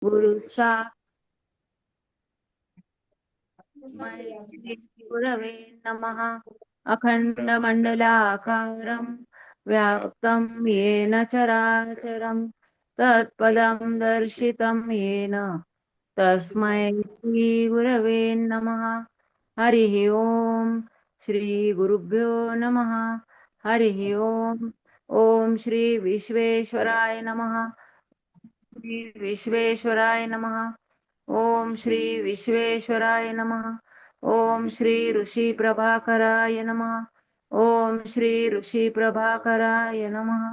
गुरु श्री गुरवे नमः। अखंडमंडलाकारं व्याप्तं येन चराचरं तत्पदं दर्शितं येन तस्मै श्री गुरवे नमः। हरिः ओम श्री गुरुभ्यो नमः। हरिः ओम। ओम श्री विश्वेश्वराय नमः। श्री विश्वेश्वराय नमः। ओम श्री विश्वेश्वराय नमः। ओम श्री ऋषि प्रभाकराय नमः। ओम श्री ऋषि प्रभाकराय नमः।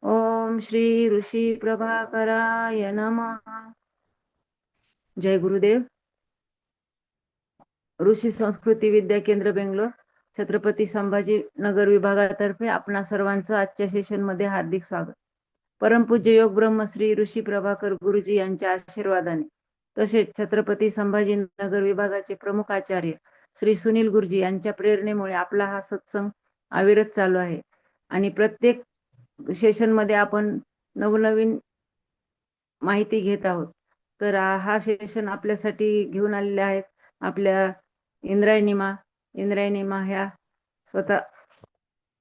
ओम श्री ऋषि प्रभाकराय नमः। जय गुरुदेव। ऋषी संस्कृती विद्या केंद्र बेंगलोर छत्रपती संभाजी नगर विभागातर्फे आपणा सर्वांचं आजच्या सेशन मध्ये हार्दिक स्वागत। परमपूज्य योग ब्रह्मश्री ऋषी प्रभाकर गुरुजी यांच्या आशीर्वादाने तसेच छत्रपती संभाजी नगर विभागाचे प्रमुख आचार्य श्री सुनील गुरुजी यांच्या प्रेरणेमुळे आपला हा सत्संग अविरत चालू आहे आणि प्रत्येक सेशन मध्ये आपण नवनवीन माहिती घेत आहोत। तर हा सेशन आपल्यासाठी घेऊन आलेले आहेत आपल्या इंद्रायणीमा ह्या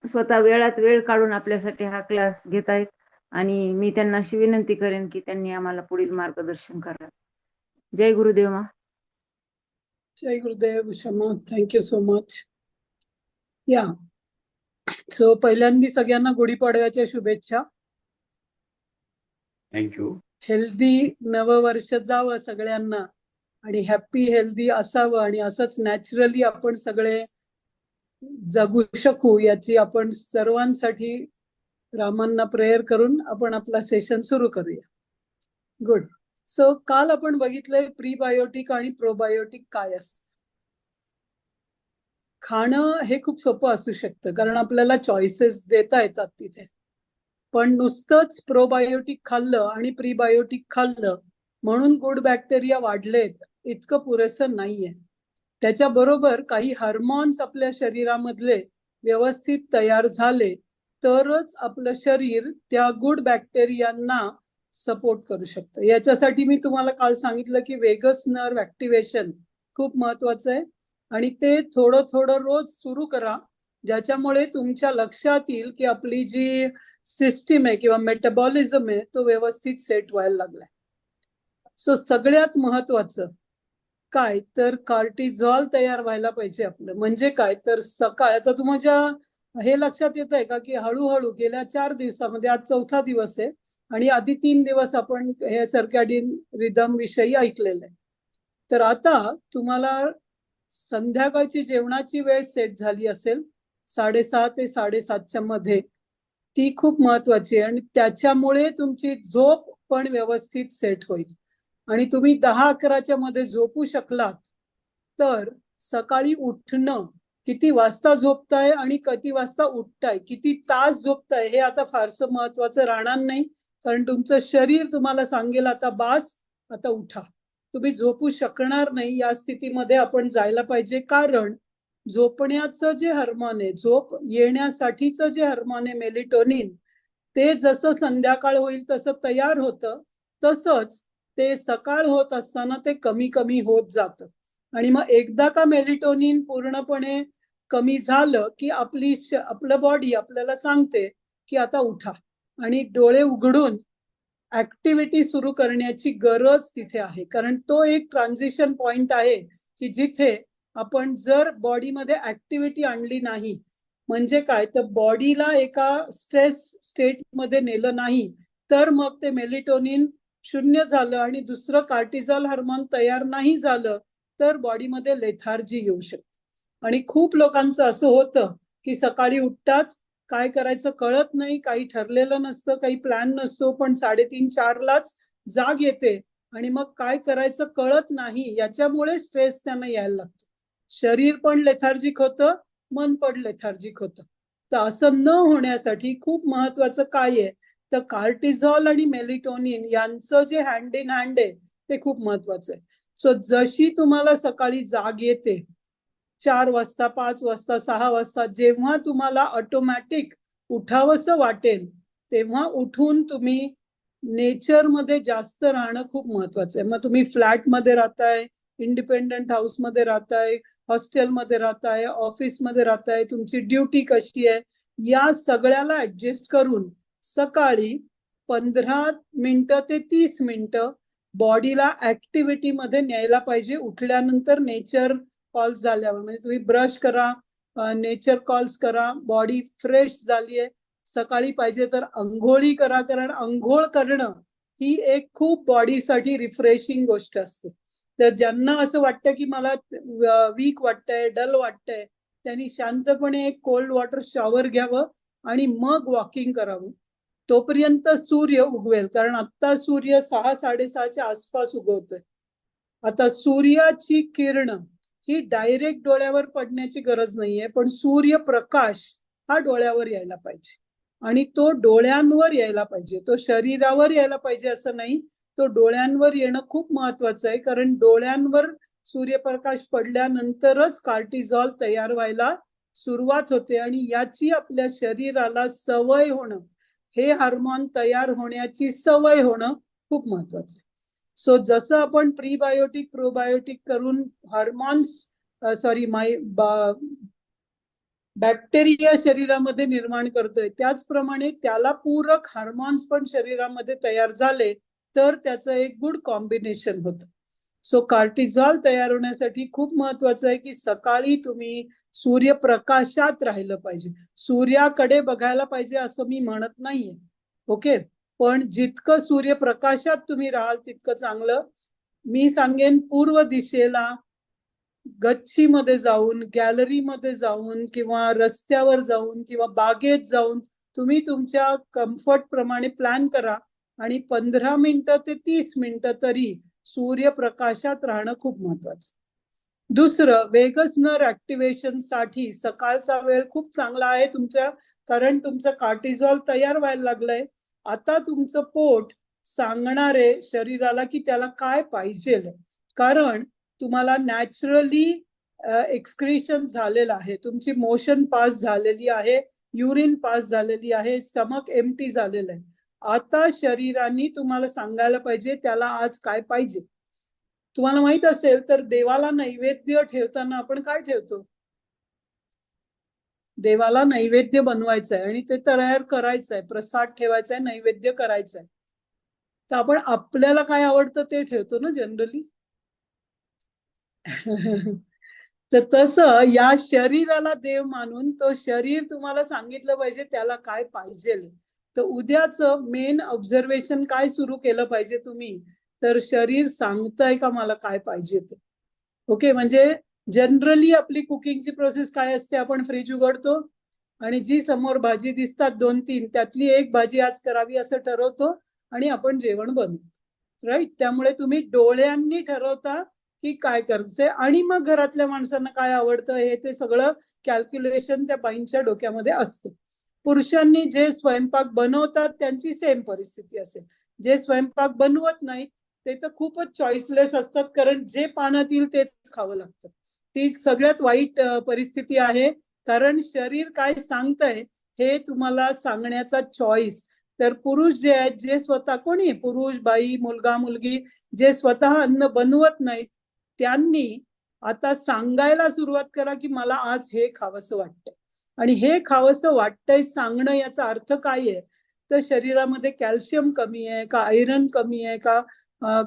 स्वतः वेळात वेळ काढून आपल्यासाठी हा क्लास घेत आहेत आणि मी त्यांना अशी विनंती करेन की त्यांनी आम्हाला पुढील मार्गदर्शन करावे। जय गुरुदेव मा। जय गुरुदेव शमा। Thank you so much. या सो पहिल्यांदा सगळ्यांना गुढीपाडव्याच्या शुभेच्छा। थँक्यू। हेल्दी नववर्ष जावं सगळ्यांना आणि हॅपी हेल्दी असावं आणि असंच नॅचरली आपण सगळे जगू शकू याची आपण सर्वांसाठी रामांना प्रेयर करून आपण आपला सेशन सुरू करूया। गुड। सो काल आपण बघितलंय प्रीबायोटिक आणि प्रोबायोटिक काय असतं। खाणं हे खूप सोपं असू शकतं कारण आपल्याला चॉईसेस देता येतात तिथे, पण नुसतंच प्रोबायोटिक खाल्लं आणि प्रीबायोटिक खाल्लं म्हणून गुड बॅक्टेरिया वाढलेत इतकं पुरेसं नाहीये। त्याच्याबरोबर काही हार्मोन्स आपल्या शरीरामधले व्यवस्थित तयार झाले तरच आपलं शरीर त्या गुड बॅक्टेरियांना सपोर्ट करू शकतं। याच्यासाठी मी तुम्हाला काल सांगितलं की वेगस नर्व ऍक्टिव्हेशन खूप महत्वाचं आहे आणि ते थोडं थोडं रोज सुरू करा, ज्याच्यामुळे तुमच्या लक्षात येईल की आपली जी सिस्टीम आहे किंवा मेटाबॉलिझम आहे तो व्यवस्थित सेट व्हायला लागलाय। सो सगळ्यात महत्वाचं काय तर कार्टिझॉल तयार व्हायला पाहिजे आपलं। म्हणजे काय तर सकाळ, आता तुमच्या हे लक्षात येत आहे का की हळूहळू गेल्या 4 दिवसामध्ये आज 4था दिवस आहे आणि आधी 3 दिवस आपण हे सर्कॅडियन रिदम विषयी ऐकलेलं आहे। तर आता तुम्हाला संध्याकाळची जेवणाची वेळ सेट झाली असेल 6:30 ते 7:30च्या मध्ये, ती खूप महत्वाची आहे आणि त्याच्यामुळे तुमची झोप पण व्यवस्थित सेट होईल आणि तुम्ही 10-11च्या मध्ये झोपू शकलात तर सकाळी उठणं, किती वाजता झोपताय आणि किती वाजता उठताय, किती तास झोपताय हे आता फारसं महत्वाचं राहणार नाही, कारण तुमचं शरीर तुम्हाला सांगेल आता बास, आता उठा। तुम्ही झोपू शकणार नाही या स्थितीमध्ये आपण जायला पाहिजे, कारण झोपण्याचं जे हार्मोन आहे, झोप येण्यासाठीचं जे हार्मोन आहे मेलिटोनिन, ते जसं संध्याकाळ होईल तसं तयार होतं, तसंच ते सकाळ होत असताना ते कमी कमी होत जातं आणि मग एकदा का मेलिटोनिन पूर्णपणे कमी झालं की आपलं बॉडी आपल्याला सांगते की आता उठा आणि डोळे उघडून ऍक्टिव्हिटी सुरू करण्याची गरज तिथे आहे, कारण तो एक ट्रान्झिशन पॉइंट आहे की जिथे आपण जर बॉडीमध्ये ऍक्टिव्हिटी आणली नाही, म्हणजे काय तर बॉडीला एका स्ट्रेस स्टेट मध्ये नेलं नाही तर मग ते मेलिटोनिन शून्य झालं आणि दुसरं कार्टिझॉल हार्मोन तयार नाही झालं तर बॉडीमध्ये लेथार्जी येऊ शकते। आणि खूप लोकांचं असं होतं की सकाळी उठतात, काय करायचं कळत नाही, काही ठरलेलं नसतं, काही प्लॅन नसतो, पण 3:30-4लाच जाग येते आणि मग काय करायचं कळत नाही, याच्यामुळे स्ट्रेस त्यांना यायला लागतो। शरीर पण लेथार्जिक होतं, मन पण लेथार्जिक होतं। तर असं न होण्यासाठी खूप महत्वाचं काय आहे तर कार्टिझॉल आणि मेलिटोनिन यांचं जे हँड इन हँड आहे ते खूप महत्वाचं आहे। सो जशी तुम्हाला सकाळी जाग येते 4 वाजता, 5 वाजता, 6 वाजता, जेव्हा तुम्हाला ऑटोमॅटिक उठावंसं वाटेल तेव्हा उठून तुम्ही नेचरमध्ये जास्त राहणं खूप महत्वाचं आहे. मग तुम्ही फ्लॅटमध्ये राहताय, इंडिपेंडंट हाऊसमध्ये राहताय, हॉस्टेलमध्ये राहताय, ऑफिसमध्ये राहताय, तुमची ड्युटी कशी आहे, या सगळ्याला ऍडजस्ट करून सकाळी 15 मिनिटं ते 30 मिनिटं बॉडीला ऍक्टिव्हिटीमध्ये न्यायला पाहिजे. उठल्यानंतर नेचर कॉल्स झाल्यावर, म्हणजे तुम्ही ब्रश करा, नेचर कॉल्स करा, बॉडी फ्रेश झालीये, सकाळी पाहिजे तर अंघोळी करा, कारण अंघोळ करणं ही एक खूप बॉडीसाठी रिफ्रेशिंग गोष्ट असते. तर ज्यांना असं वाटतं की मला वीक वाटतंय, डल वाटतंय, त्यांनी शांतपणे एक कोल्ड वॉटर शॉवर घ्यावं आणि मग वॉकिंग करावं. तोपर्यंत सूर्य उगवेल, कारण आता सूर्य 6-6:30च्या आसपास उगवतोय. आता सूर्याची किरण ही डायरेक्ट डोळ्यावर पडण्याची गरज नाहीये, पण सूर्यप्रकाश हा डोळ्यावर यायला पाहिजे आणि तो डोळ्यांवर यायला पाहिजे, तो शरीरावर यायला पाहिजे असं नाही. तो डोळ्यांवर येणं खूप महत्वाचं आहे, कारण डोळ्यांवर सूर्यप्रकाश पडल्यानंतरच कॉर्टिसॉल तयार व्हायला सुरुवात होते आणि याची आपल्या शरीराला सवय होणं, हे हार्मोन तयार होण्याची सवय होणं खूप महत्वाचं आहे. सो जसं आपण प्रीबायोटिक प्रोबायोटिक करून हार्मोन्स बॅक्टेरिया शरीरामध्ये निर्माण करतोय, त्याचप्रमाणे त्याला पूरक हार्मोन्स पण शरीरामध्ये तयार झाले तर त्याचं एक गुड कॉम्बिनेशन होतं. सो कॉर्टिसॉल तयार होण्यासाठी खूप महत्वाचं आहे की सकाळी तुम्ही सूर्यप्रकाशात राहिलं पाहिजे. सूर्याकडे बघायला पाहिजे असं मी म्हणत नाहीये, ओके, पण जितकं सूर्यप्रकाशात तुम्ही राहाल तितकं चांगलं. मी सांगेन पूर्व दिशेला गच्चीमध्ये जाऊन, गॅलरीमध्ये जाऊन, किंवा रस्त्यावर जाऊन, किंवा बागेत जाऊन तुम्ही तुमच्या कम्फर्ट प्रमाणे प्लॅन करा आणि 15 मिनिटं ते 30 मिनिटं तरी सूर्यप्रकाशात राहणं खूप महत्वाचं. दुसरं, वेगस नर्व ऍक्टिव्हेशन साठी सकाळचा वेळ खूप चांगला आहे तुमच्या, कारण तुमचं कॉर्टिसॉल तयार व्हायला लागलंय. आता तुमचं पोट सांगणारे शरीराला की त्याला काय पाहिजे, कारण तुम्हाला नॅचरली एक्सक्रीशन झालेलं आहे, तुमची मोशन पास झालेली आहे, युरिन पास झालेली आहे, स्टमक एम्प्टी झालेलं आहे. आता शरीराने तुम्हाला सांगायला पाहिजे त्याला आज काय पाहिजे. तुम्हाला माहित असेल तर देवाला नैवेद्य ठेवताना आपण काय ठेवतो, देवाला नैवेद्य बनवायचं आहे आणि ते तयार करायचं आहे, प्रसाद ठेवायचा आहे, नैवेद्य करायचं आहे. तर आपण आपल्याला काय आवडतं ते ठेवतो ना जनरली. तर तसं या शरीराला देव मानून तो शरीर तुम्हाला सांगितलं पाहिजे त्याला काय पाहिजे. तर उद्याचं मेन ऑब्झर्वेशन काय सुरू केलं पाहिजे तुम्ही, तर शरीर सांगतंय का मला काय पाहिजे ते. ओके, म्हणजे जनरली आपली कुकिंगची प्रोसेस काय असते, आपण फ्रीज उघडतो आणि जी समोर भाजी दिसतात 2-3 त्यातली एक भाजी आज करावी असं ठरवतो आणि आपण जेवण बनवतो, राईट. त्यामुळे तुम्ही डोळ्यांनी ठरवता की काय करायचंय आणि मग घरातल्या माणसांना काय आवडतं हे ते सगळं कॅल्क्युलेशन त्या बाईंच्या डोक्यामध्ये असतं. पुरुषांनी जे स्वयंपाक बनवतात त्यांची सेम परिस्थिती असेल, जे स्वयंपाक बनवत नाहीत ते तर खूपच चॉईसलेस असतात, कारण जे पाण्यात येईल तेच खावं लागतं. ती सगळ्यात वाईट परिस्थिती आहे, कारण शरीर काय सांगतंय हे तुम्हाला सांगण्याचा चॉईस. तर पुरुष जे आहेत, जे स्वतः, कोणी पुरुष, बाई, मुलगा, मुलगी, जे स्वतः अन्न बनवत नाहीत त्यांनी आता सांगायला सुरुवात करा की मला आज हे खावंसं वाटतंय. आणि हे खावंसं वाटतंय सांगणं याचा अर्थ काय आहे, तर शरीरामध्ये कॅल्शियम कमी आहे का, आयरन कमी आहे का,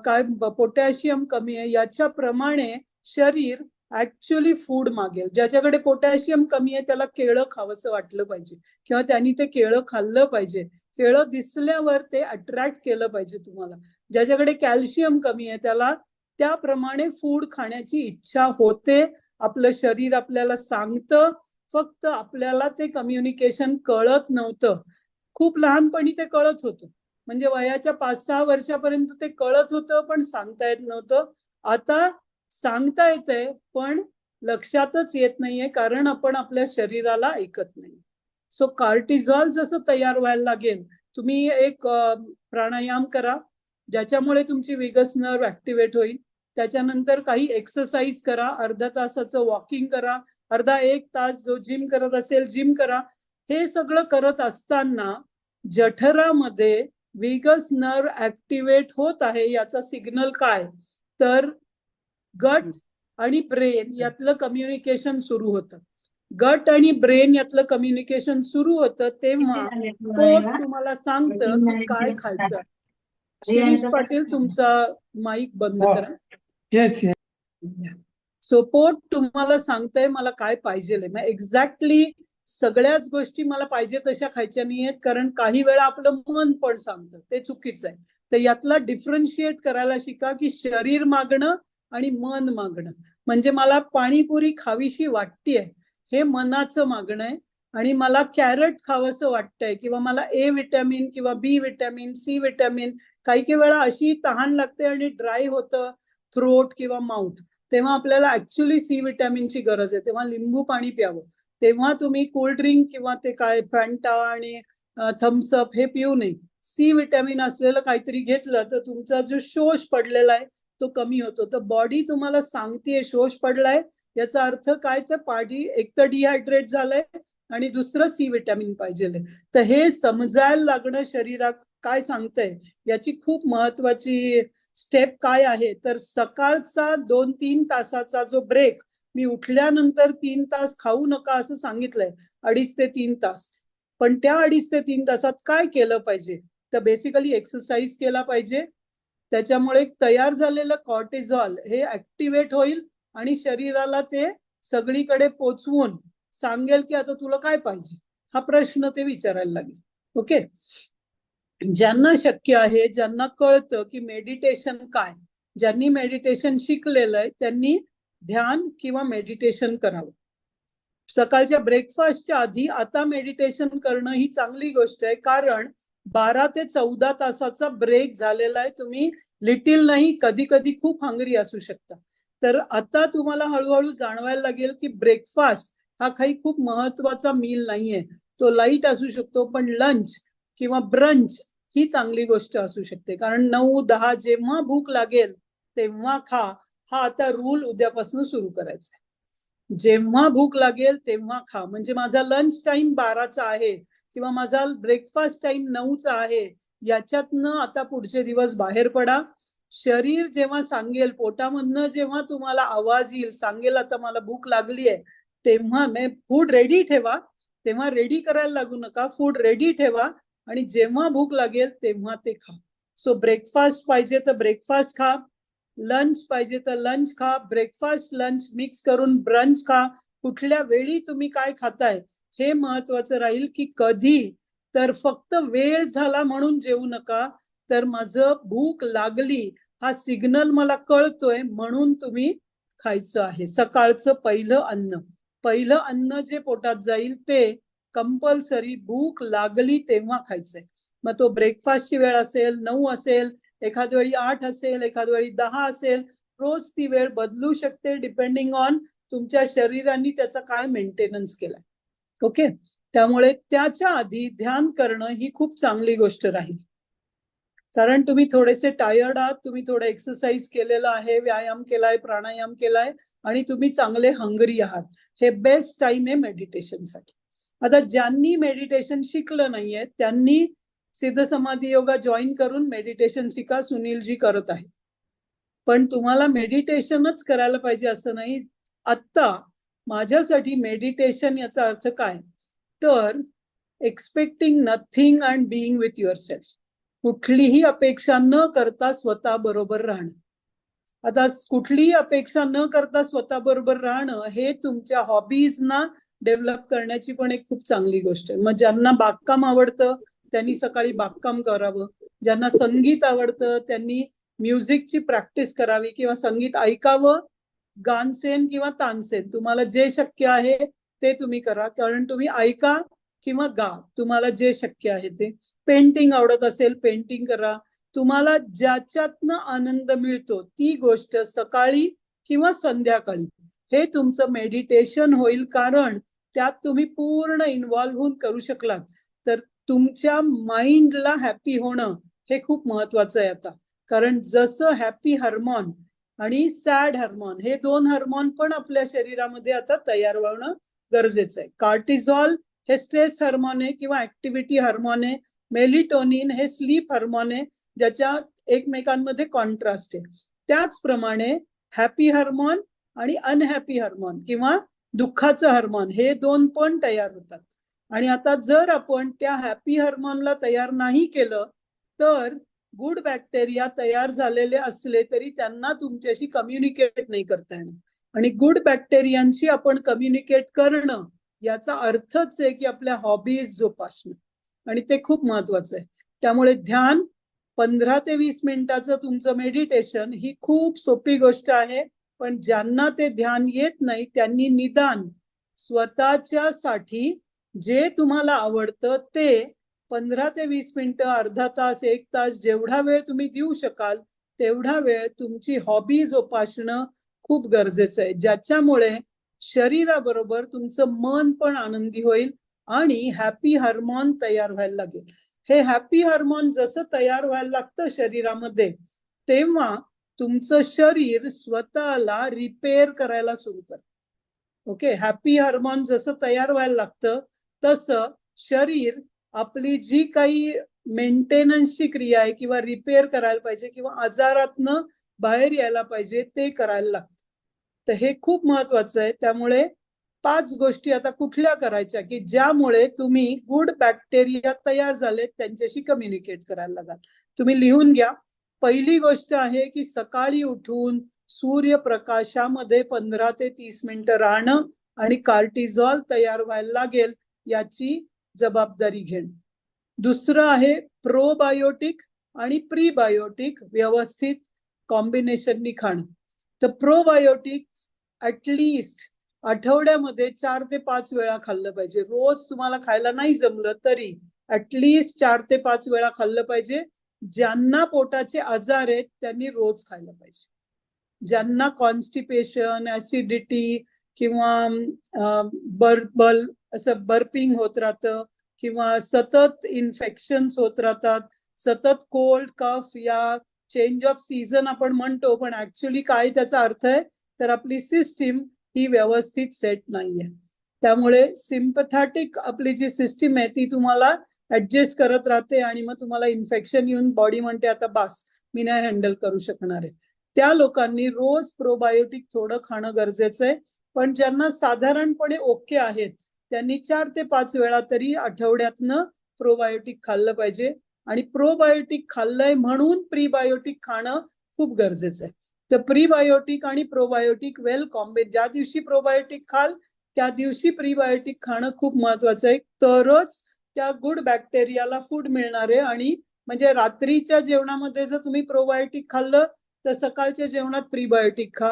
काय पोटॅशियम कमी आहे, याच्याप्रमाणे शरीर ऍक्च्युअली फूड मागेल. ज्याच्याकडे पोटॅशियम कमी आहे त्याला केळं खावंसं वाटलं पाहिजे किंवा त्यांनी ते केळं खाल्लं पाहिजे. केळं दिसल्यावर ते अट्रॅक्ट केलं पाहिजे तुम्हाला. ज्याच्याकडे कॅल्शियम कमी आहे त्याला त्याप्रमाणे फूड खाण्याची इच्छा होते. आपलं शरीर आपल्याला सांगतं, फक्त आपल्याला ते कम्युनिकेशन कळत नव्हतं. खूप लहानपणी ते कळत होतं, म्हणजे वयाच्या 5-6 वर्षापर्यंत ते कळत होतं पण सांगता येत नव्हतं. आता सांगता येतंय पण लक्षातच येत नाहीये, कारण आपण आपल्या शरीराला ऐकत नाही. सो कॉर्टिसॉल जसं तयार व्हायला लागेल, तुम्ही एक प्राणायाम करा ज्याच्यामुळे तुमची वेगस नर्व ऍक्टिव्हेट होईल. त्याच्यानंतर काही एक्सरसाइज करा, अर्धा तासाचं वॉकिंग करा, अर्धा 1 तास जो जिम करत असेल जिम करा. हे सगळं करत असताना जठरामध्ये वेगस नर्व ऍक्टिव्हेट होत आहे याचा सिग्नल काय, तर गट आणि ब्रेन यातलं कम्युनिकेशन सुरू होतं. गट आणि ब्रेन यातलं कम्युनिकेशन सुरू होतं तेव्हा पोट तुम्हाला सांगतं की काय खायचं. शिरीष पाटील, तुमचा माईक बंद करा. Yes yes. सो पोट तुम्हाला सांगतंय मला काय पाहिजे. एक्झॅक्टली सगळ्याच गोष्टी मला पाहिजे तशा खायच्या नाहीयेत, कारण काही वेळा आपलं मन पण सांगतं, ते चुकीचं आहे. तर यातला डिफरन्शिएट करायला शिका की शरीर मागणं आणि मन मागणं. म्हणजे मला पाणीपुरी खावीशी वाटतेय हे मनाचं मागणं आहे, आणि मला कॅरट खावंसं वाटतंय, किंवा मला ए विटॅमिन किंवा बी विटॅमिन, सी विटॅमिन, काही वेळा अशी तहान लागते आणि ड्राय होतं थ्रोट किंवा माउथ, तेव्हा आपल्याला ऍक्च्युली सी विटॅमिनची गरज आहे, तेव्हा लिंबू पाणी प्यावं. तेव्हा तुम्ही कोल्ड्रिंक किंवा ते काय फॅन्टा आणि थम्सअप हे पिऊ नये. सी विटॅमिन असलेलं काहीतरी घेतलं तर तुमचा जो शोष पडलेला आहे तो कमी होतो. तर बॉडी तुम्हाला सांगतेय शोष पडलाय, याचा अर्थ काय, तर बॉडी एक तर डिहायड्रेट झालंय आणि दुसरं सी विटॅमिन पाहिजे. तर हे समजायला लागणं शरीरात काय सांगतंय याची खूप महत्वाची स्टेप काय आहे, तर सकाळचा 2-3 तासाचा जो ब्रेक, मी उठल्यानंतर 3 तास खाऊ नका असं सांगितलंय, 2.5 ते 3 तास. पण त्या 2.5 ते 3 तासात काय केलं पाहिजे, तर बेसिकली एक्सरसाइज केला पाहिजे. त्याच्यामुळे तयार झालेलं कॉर्टिझॉल हे ऍक्टिव्हेट होईल आणि शरीराला ते सगळीकडे पोचवून सांगेल की आता तुला काय पाहिजे, हा प्रश्न ते विचारायला लागेल. ओके. ज्यांना शक्य आहे, ज्यांना कळतं की मेडिटेशन काय, ज्यांनी मेडिटेशन शिकलेलं आहे त्यांनी ध्यान किंवा मेडिटेशन करावं. सकाळच्या ब्रेकफास्टच्या आधी आता मेडिटेशन करणं ही चांगली गोष्ट आहे, कारण 12 ते 14 तासाचा ब्रेक झालेला आहे. तुम्ही लिटिल नाही, कधी कधी खूप हंगरी असू शकता. तर आता तुम्हाला हळूहळू जाणवायला लागेल की ब्रेकफास्ट हा काही खूप महत्वाचा मील नाहीये, तो लाईट असू शकतो, पण लंच किंवा ब्रंच ही चांगली गोष्ट असू शकते. कारण 9-10 जेव्हा भूक लागेल तेव्हा खा, हा आता रूल उद्यापासून सुरू करायचा आहे. जेव्हा भूक लागेल तेव्हा खा. म्हणजे माझा लंच टाइम 12चा आहे किंवा माझा ब्रेकफास्ट टाइम 9चा आहे, याच्यातनं आता पुढचे दिवस बाहेर पडा. शरीर जेव्हा सांगेल, पोटामधनं जेव्हा तुम्हाला आवाज येईल, सांगेल आता मला भूक लागली आहे, तेव्हा फूड रेडी ठेवा. तेव्हा रेडी करायला लागू नका, फूड रेडी ठेवा आणि जेव्हा भूक लागेल तेव्हा ते खा. सो ब्रेकफास्ट पाहिजे तर ब्रेकफास्ट खा, लंच पाहिजे तर लंच खा, ब्रेकफास्ट लंच मिक्स करून ब्रंच खा. कुठल्या वेळी तुम्ही काय खाताय हे महत्वाचं राहील, की कधी, तर फक्त वेळ झाला म्हणून जेवू नका, तर माझं भूक लागली हा सिग्नल मला कळतोय म्हणून तुम्ही खायचं आहे. सकाळचं पहिलं अन्न जे पोटात जाईल ते कंपल्सरी भूक लागली तेव्हा खायचंय. मग तो ब्रेकफास्टची वेळ असेल 9 असेल, एखाद वेळी 8 असेल, एखाद वेळी 10 असेल, रोज ती वेळ बदलू शकते डिपेंडिंग ऑन तुमच्या शरीराने त्याचा काय मेंटेनन्स केलाय. ओके. त्यामुळे त्याच्या आधी ध्यान करणं ही खूप चांगली गोष्ट राहील, कारण तुम्ही थोडेसे टायर्ड आहात, तुम्ही थोडं एक्सरसाइज केलेलं आहे, व्यायाम केलाय, प्राणायाम केलाय आणि तुम्ही चांगले हंगरी आहात. हे बेस्ट टाइम आहे मेडिटेशनसाठी. आता ज्यांनी मेडिटेशन शिकलं नाहीये त्यांनी सिद्ध समाधी योगा जॉईन करून मेडिटेशन शिका, सुनीलजी करत आहे. पण तुम्हाला मेडिटेशनच करायला पाहिजे असं नाही. आत्ता माझ्यासाठी मेडिटेशन याचा अर्थ काय, तर expecting nothing and being with yourself. कुठलीही अपेक्षा न करता स्वतः बरोबर राहणं. आता कुठलीही अपेक्षा न करता स्वतः बरोबर राहणं हे तुमच्या हॉबीजना डेव्हलप करण्याची पण एक खूप चांगली गोष्ट आहे. मग ज्यांना बागकाम आवडतं त्यांनी सकाळी बागकाम करावं, ज्यांना संगीत आवडतं त्यांनी म्युझिकची प्रॅक्टिस करावी किंवा संगीत ऐकावं, गानसेन किंवा तानसेन, तुम्हाला जे शक्य आहे ते तुम्ही करा. कारण तुम्ही ऐका किंवा गा, तुम्हाला जे शक्य आहे ते. पेंटिंग आवडत असेल पेंटिंग करा. तुम्हाला ज्याच्यातनं आनंद मिळतो ती गोष्ट सकाळी किंवा संध्याकाळी, हे तुमचं मेडिटेशन होईल, कारण त्यात तुम्ही पूर्ण इन्व्हॉल्व्ह होऊन करू शकलात तर तुमच्या माइंडला हॅपी होणं हे खूप महत्वाचं आहे आता. कारण जसं हॅपी हार्मोन आणि सॅड हार्मोन हे 2 हार्मोन पण आपल्या शरीरामध्ये आता तयार होणं गरजेचं आहे. कॉर्टिझॉल हे स्ट्रेस हार्मोन आहे किंवा ऍक्टिव्हिटी हार्मोन आहे, मेलिटोनिन हे स्लीप हार्मोन आहे, ज्याच्या एकमेकांमध्ये कॉन्ट्रास्ट आहे. त्याचप्रमाणे हॅपी हार्मोन आणि अनहॅपी हार्मोन किंवा दुःखाचं हार्मोन हे दोन पण तयार होतात. आणि आता जर आपण त्या हॅपी हार्मोनला तयार नाही केलं तर गुड बॅक्टेरिया तयार झालेले असले तरी त्यांना तुमच्याशी कम्युनिकेट नाही करता येणार. आणि गुड बॅक्टेरियांशी आपण कम्युनिकेट करणं याचा अर्थच आहे की आपल्या हॉबीज जोपासणं, आणि ते खूप महत्वाचं आहे. त्यामुळे ध्यान 15 ते 20 मिनिटाचं तुमचं मेडिटेशन ही खूप सोपी गोष्ट आहे. पण ज्यांना ते ध्यान येत नाही त्यांनी निदान स्वतःच्या साठी जे तुम्हाला आवडतं ते 15 ते 20 मिनिटं, अर्धा तास, 1 तास, जेवढा वेळ तुम्ही देऊ शकाल तेवढा वेळ तुमची हॉबी जोपासणं खूप गरजेचं आहे, ज्याच्यामुळे शरीराबरोबर तुमचं मन पण आनंदी होईल आणि हॅपी हार्मोन तयार व्हायला लागेल. हे हॅपी हार्मोन जसं तयार व्हायला लागतं शरीरामध्ये तेव्हा तुमचं शरीर स्वतःला रिपेअर करायला सुरू करतं. ओके, हॅपी हार्मोन जसं तयार व्हायला लागतं तसं शरीर आपली जी काही मेंटेनन्सची क्रिया आहे किंवा रिपेअर करायला पाहिजे किंवा आजारातनं बाहेर यायला पाहिजे ते करायला लागतं. तर हे खूप महत्वाचं आहे. त्यामुळे 5 गोष्टी आता कुठल्या करायच्या की ज्यामुळे तुम्ही गुड बॅक्टेरिया तयार झाले त्यांच्याशी कम्युनिकेट करायला लागाल. तुम्ही लिहून घ्या. पहिली गोष्ट आहे की सकाळी उठून सूर्यप्रकाशामध्ये 15 ते 30 मिनिटं राहणं आणि कार्टिझॉल तयार व्हायला लागेल याची जबाबदारी घेणं. दुसरं आहे प्रोबायोटिक आणि प्रीबायोटिक व्यवस्थित कॉम्बिनेशननी खाणं. तर प्रोबायोटिक ॲटलिस्ट आठवड्यामध्ये 4 ते 5 वेळा खाल्लं पाहिजे. रोज तुम्हाला खायला नाही जमलं तरी ॲटलिस्ट 4 ते 5 वेळा खाल्लं पाहिजे. ज्यांना पोटाचे आजार आहेत त्यांनी रोज खायला पाहिजे. ज्यांना कॉन्स्टिपेशन, ऍसिडिटी किंवा असं बर्पिंग होत राहतं किंवा सतत इन्फेक्शन्स होत राहतात, सतत कोल्ड कफ या चेंज ऑफ सीझन आपण म्हणतो, पण ऍक्च्युली काय त्याचा अर्थ आहे तर आपली सिस्टीम ही व्यवस्थित सेट नाहीये. त्यामुळे सिम्पथॅटिक आपली जी सिस्टीम आहे ती तुम्हाला ऍडजस्ट करत राहते आणि मग तुम्हाला इन्फेक्शन येऊन बॉडी म्हणते आता बास, मी नाही हँडल करू शकणार आहे. त्या लोकांनी रोज प्रोबायोटिक थोडं खाणं गरजेचं आहे. पण ज्यांना साधारणपणे ओके आहेत त्यांनी 4 ते 5 वेळा तरी आठवड्यातनं प्रोबायोटिक खाल्लं पाहिजे. आणि प्रोबायोटिक खाल्लंय म्हणून प्रीबायोटिक खाणं खूप गरजेचं आहे. तर प्रीबायोटिक आणि प्रोबायोटिक वेल कॉम्बिन, ज्या दिवशी प्रोबायोटिक खाल त्या दिवशी प्रीबायोटिक खाणं खूप महत्वाचं आहे. तरच त्या गुड बॅक्टेरियाला फूड मिळणार आहे. आणि म्हणजे रात्रीच्या जेवणामध्ये जर तुम्ही प्रोबायोटिक खाल्लं तर सकाळच्या जेवणात प्रीबायोटिक खा.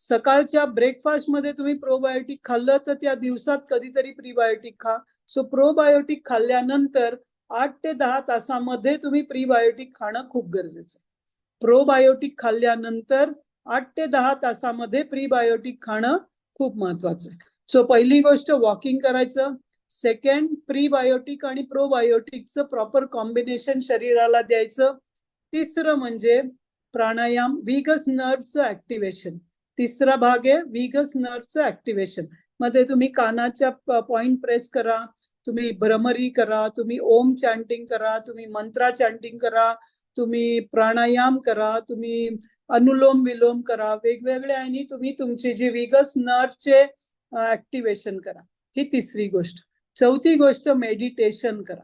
सकाळच्या ब्रेकफास्टमध्ये तुम्ही प्रोबायोटिक खाल्लं तर त्या दिवसात कधीतरी प्रीबायोटिक खा. सो प्रोबायोटिक खाल्ल्यानंतर 8 ते 10 तासामध्ये तुम्ही प्रीबायोटिक खाणं खूप गरजेचं आहे. प्रोबायोटिक खाल्ल्यानंतर 8 ते 10 तासामध्ये प्रीबायोटिक खाणं खूप महत्वाचं आहे. सो पहिली गोष्ट वॉकिंग करायचं. सेकंड, प्रीबायोटिक आणि प्रोबायोटिकचं प्रॉपर कॉम्बिनेशन शरीराला द्यायचं. तिसरं म्हणजे प्राणायाम, व्हीगस नर्वचं ऍक्टिव्हेशन. तिसरा भाग आहे व्हीगस नर्वचं ऍक्टिव्हेशन. मध्ये तुम्ही कानाच्या पॉइंट प्रेस करा, तुम्ही भ्रमरी करा, तुम्ही ओम चॅन्टिंग करा, तुम्ही मंत्रा चॅन्टिंग करा, तुम्ही प्राणायाम करा, तुम्ही अनुलोम विलोम करा. वेगवेगळ्या आणि तुम्ही तुमची जी व्हीगस नर्वचे ऍक्टिव्हेशन करा. ही तिसरी गोष्ट. चौथी गोष्ट मेडिटेशन करा.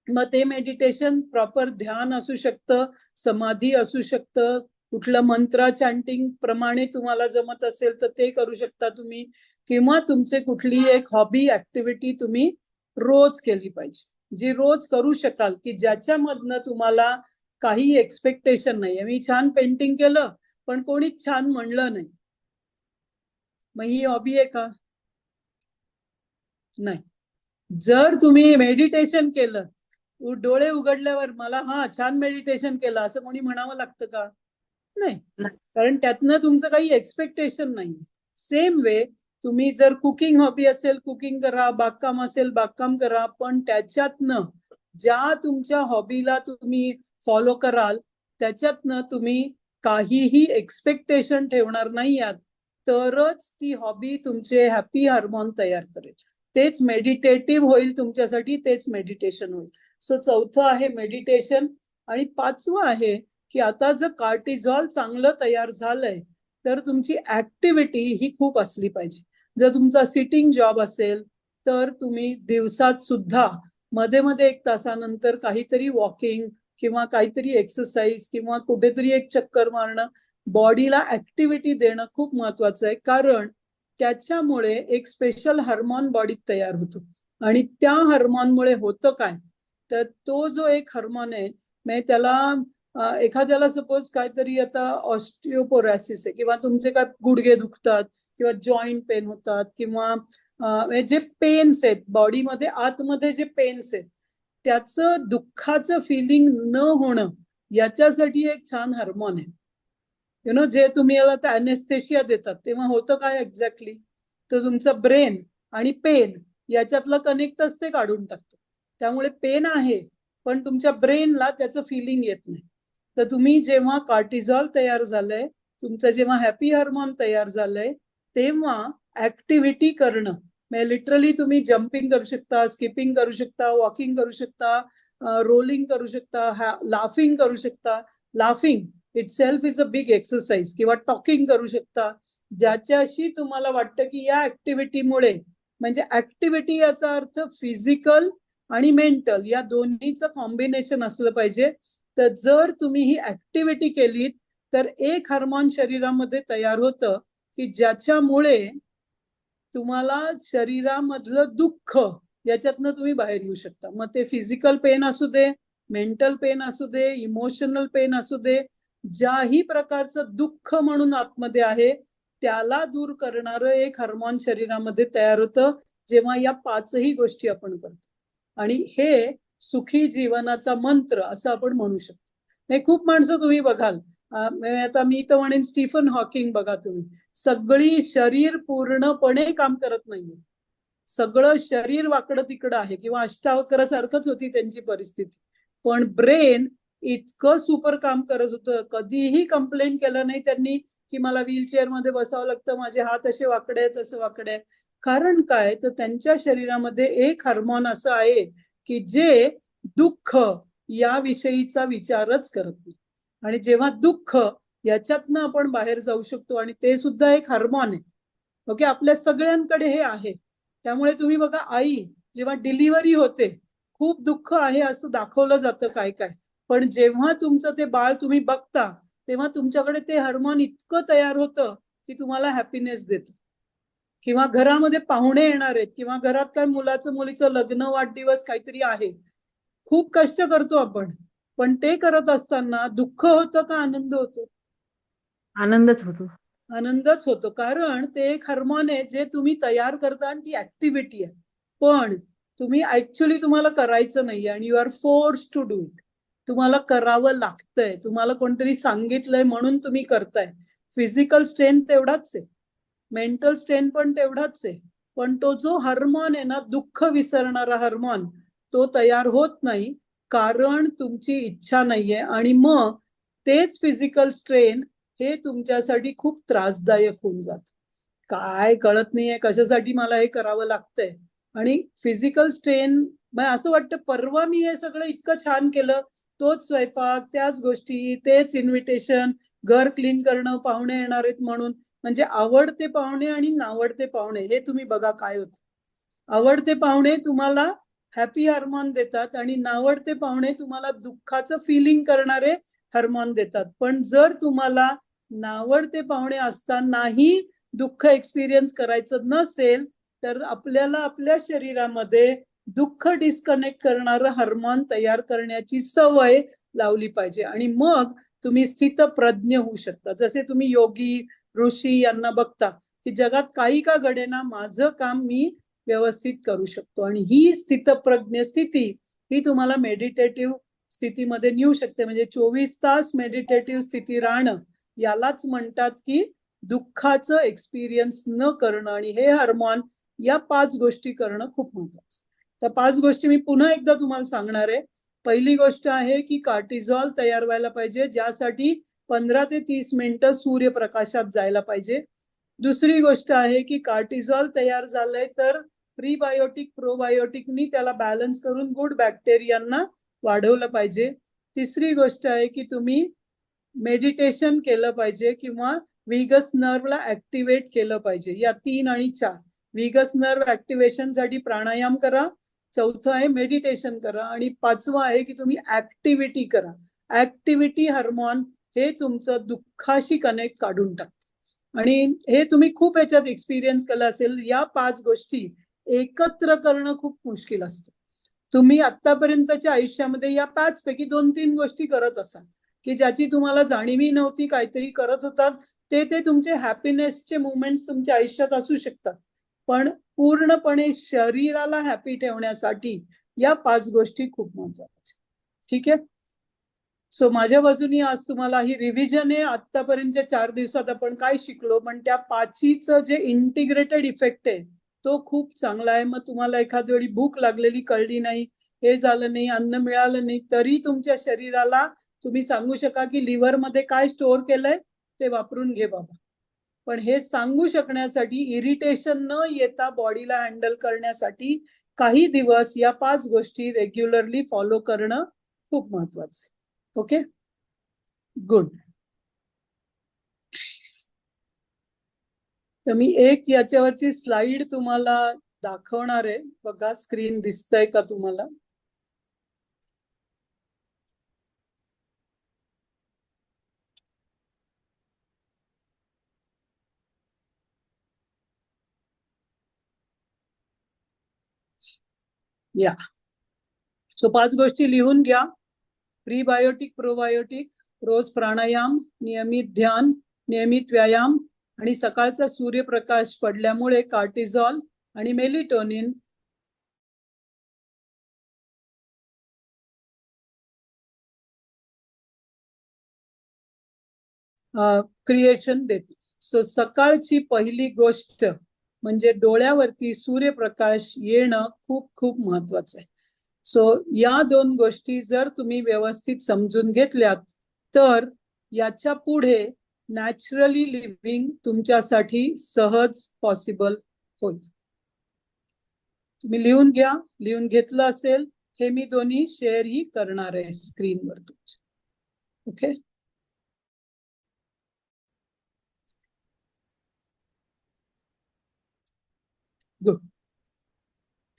मग ते मेडिटेशन प्रॉपर ध्यान असू शकतं, समाधी असू शकतं, कुठलं मंत्र चॅन्टिंग प्रमाणे तुम्हाला जमत असेल तर ते करू शकता तुम्ही, किंवा तुमचे कुठली एक हॉबी ऍक्टिव्हिटी तुम्ही रोज केली पाहिजे, जी रोज करू शकाल, की ज्याच्यामधनं तुम्हाला काही एक्सपेक्टेशन नाही. मी छान पेंटिंग केलं पण कोणीच छान म्हणलं नाही, मग ही हॉबी आहे का? नाही. जर तुम्ही मेडिटेशन केलं, डोळे उघडल्यावर मला हा छान मेडिटेशन केलं असं कोणी म्हणावं लागतं का? नाही, कारण त्यातनं तुमचं काही एक्सपेक्टेशन नाही. सेम वे तुम्ही जर कुकिंग हॉबी असेल कुकिंग करा, बागकाम असेल बागकाम करा, पण त्याच्यातनं ज्या तुमच्या हॉबीला तुम्ही फॉलो कराल त्याच्यातनं तुम्ही काहीही एक्सपेक्टेशन ठेवणार नाही आहात, तरच ती हॉबी तुमचे हॅपी हार्मोन तयार करेल. तेच मेडिटेटिव्ह होईल तुमच्यासाठी, तेच मेडिटेशन होईल. सो चौथं आहे मेडिटेशन. आणि पाचवं आहे की आता जर कार्टिझॉल चांगलं तयार झालंय तर तुमची ऍक्टिव्हिटी ही खूप असली पाहिजे. जर तुमचा सिटिंग जॉब असेल तर तुम्ही दिवसात सुद्धा मध्ये मध्ये 1 तासानंतर काहीतरी वॉकिंग किंवा काहीतरी एक्सरसाइज किंवा कुठेतरी एक चक्कर मारणं, बॉडीला ऍक्टिव्हिटी देणं खूप महत्वाचं आहे. कारण त्याच्यामुळे एक स्पेशल हार्मोन बॉडीत तयार होतो. आणि त्या हार्मोनमुळे होतं काय, तर तो जो एक हार्मोन आहे म्हणजे त्याला एखाद्याला सपोज काहीतरी आता ऑस्टिओपोरोसिस आहे किंवा तुमचे काय गुडघे दुखतात किंवा जॉईंट पेन होतात किंवा जे पेन्स आहेत बॉडीमध्ये आतमध्ये जे पेन्स आहेत त्याचं दुःखाचं फिलिंग न होणं याच्यासाठी एक छान हार्मोन आहे. जे तुम्ही याला अनेस्थेशिया देतात तेव्हा होतं काय एक्झॅक्टली, तर तुमचं ब्रेन आणि पेन याच्यातलं कनेक्टच ते काढून टाकतो. त्यामुळे पेन आहे पण तुमच्या ब्रेनला त्याचं फिलिंग येत नाही. तर तुम्ही जेव्हा कार्टिझॉल तयार झालंय, तुमचं जेव्हा हॅपी हार्मोन तयार झालंय, तेव्हा ऍक्टिव्हिटी करणं म्हणजे लिटरली तुम्ही जम्पिंग करू शकता, स्किपिंग करू शकता, वॉकिंग करू शकता, रोलिंग करू शकता, लाफिंग करू शकता. Laughing itself is a big exercise. किंवा टॉकिंग करू शकता, ज्याच्याशी तुम्हाला वाटतं की या ऍक्टिव्हिटीमुळे, म्हणजे ऍक्टिव्हिटी याचा अर्थ फिजिकल आणि मेंटल या दोन्हीचं कॉम्बिनेशन असलं पाहिजे. तर जर तुम्ही ही ऍक्टिव्हिटी केलीत तर एक हार्मोन शरीरामध्ये तयार होतं की ज्याच्यामुळे तुम्हाला शरीरामधलं दुःख याच्यातनं तुम्ही बाहेर येऊ शकता. मग ते फिजिकल पेन असू दे, मेंटल पेन असू दे, इमोशनल पेन असू दे, ज्याही प्रकारचं दुःख म्हणून आतमध्ये आहे त्याला दूर करणारं एक हार्मोन शरीरामध्ये तयार होतं जेव्हा या पाचही गोष्टी आपण करतो. आणि हे सुखी जीवनाचा मंत्र असं आपण म्हणू शकतो. हे खूप माणसं तुम्ही बघाल, आता मी तर म्हणेन स्टीफन हॉकिंग बघा तुम्ही, सगळी शरीर पूर्णपणे काम करत नाहीये, सगळं शरीर वाकडं तिकडं आहे किंवा अष्टावक्रासारखंच होती त्यांची परिस्थिती, पण ब्रेन इतकं सुपर काम करत होतं. कधीही कंप्लेंट केलं नाही त्यांनी की मला व्हीलचेअर मध्ये बसावं लागतं, माझे हात असे वाकडे आहेत तसे वाकडे आहे. कारण काय, तर त्यांच्या शरीरामध्ये एक हार्मोन असं आहे की जे दुःख याविषयीचा विचारच करत नाही. आणि जेव्हा दुःख याच्यातनं आपण बाहेर जाऊ शकतो आणि ते सुद्धा एक हार्मोन आहे. ओके, आपल्या सगळ्यांकडे हे आहे. त्यामुळे तुम्ही बघा, आई जेव्हा डिलिव्हरी होते खूप दुःख आहे असं दाखवलं जातं काय काय, पण जेव्हा तुमचं ते बाळ तुम्ही बघता तेव्हा तुमच्याकडे ते हार्मोन इतकं तयार होतं की तुम्हाला हॅपीनेस देतं. किंवा घरामध्ये पाहुणे येणार आहेत किंवा घरात काय मुलाचं मुलीचं लग्न वाढदिवस काहीतरी आहे, खूप कष्ट करतो आपण, पण ते करत असताना दुःख होतं का आनंद होतो? आनंदच होतो. आनंदच होतो. कारण ते एक हार्मोन आहे जे तुम्ही तयार करता आणि ती ऍक्टिव्हिटी आहे. पण तुम्ही ऍक्च्युली तुम्हाला करायचं नाहीये आणि you are force to do it. तुम्हाला करावं लागतंय, तुम्हाला कोणतरी सांगितलंय म्हणून तुम्ही करताय. फिजिकल स्ट्रेंथ तेवढाच आहे, मेंटल स्ट्रेंथ पण तेवढाच आहे, पण तो जो हार्मोन आहे ना, दुःख विसरणारा हार्मोन, तो तयार होत नाही कारण तुमची इच्छा नाहीये. आणि मग तेच फिजिकल स्ट्रेन हे तुमच्यासाठी खूप त्रासदायक होऊन जात. काय कळत नाहीये कशासाठी मला हे करावं लागतंय. आणि फिजिकल स्ट्रेन असं वाटतं परवा मी हे सगळं इतकं छान केलं, तोच स्वयंपाक, त्याच गोष्टी, तेच इन्व्हिटेशन, घर क्लीन करणं, पाहुणे येणार आहेत म्हणून. म्हणजे आवडते पाहुणे आणि नावडते पाहुणे हे तुम्ही बघा काय होतं. आवडते पाहुणे तुम्हाला हॅपी हार्मोन देतात आणि नावडते पाहुणे तुम्हाला दुःखाचं फिलिंग करणारे हार्मोन देतात. पण जर तुम्हाला नावडते पाहुणे असतानाही दुःख एक्सपिरियन्स करायचं नसेल तर आपल्याला आपल्या शरीरामध्ये दुःख डिस्कनेक्ट करणारं हार्मोन तयार करण्याची सवय लावली पाहिजे. आणि मग तुम्ही स्थितप्रज्ञ होऊ शकता. जसे तुम्ही योगी ऋषी यांना बघता की जगात काही का घडेना माझं काम मी व्यवस्थित करू शकतो. आणि ही स्थितप्रज्ञ स्थिती ही तुम्हाला मेडिटेटिव्ह स्थितीमध्ये नेऊ शकते. म्हणजे 24 तास मेडिटेटिव्ह स्थिती राहणं यालाच म्हणतात की दुःखाचं एक्सपिरियन्स न करणं. आणि हे हार्मोन या 5 गोष्टी करणं खूप महत्वाचं. तर 5 गोष्टी मी पुन्हा एकदा तुम्हाला सांगणार आहे. पहिली गोष्ट आहे की कार्टिझॉल तयार व्हायला पाहिजे, ज्यासाठी 15 ते 30 मिनिटं सूर्यप्रकाशात जायला पाहिजे. दुसरी गोष्ट आहे की कार्टिझॉल तयार झालंय तर प्रीबायोटिक प्रोबायोटिकनी त्याला बॅलन्स करून गुड बॅक्टेरियांना वाढवलं पाहिजे. तिसरी गोष्ट आहे की तुम्ही मेडिटेशन केलं पाहिजे किंवा व्हीगस नर्वला ऍक्टिव्हेट केलं पाहिजे. या 3 आणि 4. व्हीगस नर्व ऍक्टिव्हेशन साठी प्राणायाम करा, चौथं आहे मेडिटेशन करा, आणि 5वं आहे की तुम्ही ऍक्टिव्हिटी करा. ऍक्टिव्हिटी हार्मोन हे तुमचं दुःखाशी कनेक्ट काढून टाकतं, आणि हे तुम्ही खूप ह्याच्यात एक्सपिरियन्स केलं असेल. या 5 गोष्टी एकत्र करणं खूप मुश्किल असतं. तुम्ही आतापर्यंतच्या आयुष्यामध्ये या 5 पैकी 2-3 गोष्टी करत असाल की ज्याची तुम्हाला जाणीवही नव्हती, काहीतरी करत होतात. ते तुमचे हॅपीनेसचे मुवमेंट्स तुमच्या आयुष्यात असू शकतात, पण पूर्णपणे शरीराला हॅपी ठेवण्यासाठी या 5 गोष्टी खूप महत्वाच्या. ठीक आहे. सो माझ्या बाजूनी आज तुम्हाला ही रिव्हिजन आहे. आतापर्यंतच्या 4 दिवसात आपण काय शिकलो, पण त्या 5चं जे इंटिग्रेटेड इफेक्ट आहे तो खूप चांगला आहे. मग तुम्हाला एखाद्या वेळी भूक लागलेली कळली नाही, हे झालं नाही, अन्न मिळालं नाही, तरी तुमच्या शरीराला तुम्ही सांगू शका की लिव्हर मध्ये काय स्टोअर केलंय ते वापरून घे बाबा. पण हे सांगू शकण्यासाठी इरिटेशन न येता बॉडीला हँडल करण्यासाठी काही दिवस या 5 गोष्टी रेग्युलरली फॉलो करणं खूप महत्वाचं आहे. Okay, good. तर मी एक याच्यावरची स्लाइड तुम्हाला दाखवणार आहे. बघा, स्क्रीन दिसतंय का तुम्हाला? या. सो 5 गोष्टी लिहून घ्या. प्रीबायोटिक प्रोबायोटिक, रोज प्राणायाम, नियमित ध्यान, नियमित व्यायाम, आणि सकाळचा सूर्यप्रकाश पडल्यामुळे कार्टिझॉल आणि मेलिटोनिन क्रिएशन देते. सो सकाळची पहिली गोष्ट म्हणजे डोळ्यावरती सूर्यप्रकाश येणं खूप खूप महत्वाचं आहे. सो या 2 गोष्टी जर तुम्ही व्यवस्थित समजून घेतल्यात तर याच्या पुढे नॅचरली लिव्हिंग तुमच्यासाठी सहज पॉसिबल होईल. तुम्ही लिहून घ्या. लिहून घेतलं असेल हे मी दोन्ही शेअर ही करणार आहे स्क्रीनवर तुमच्या. Okay, good.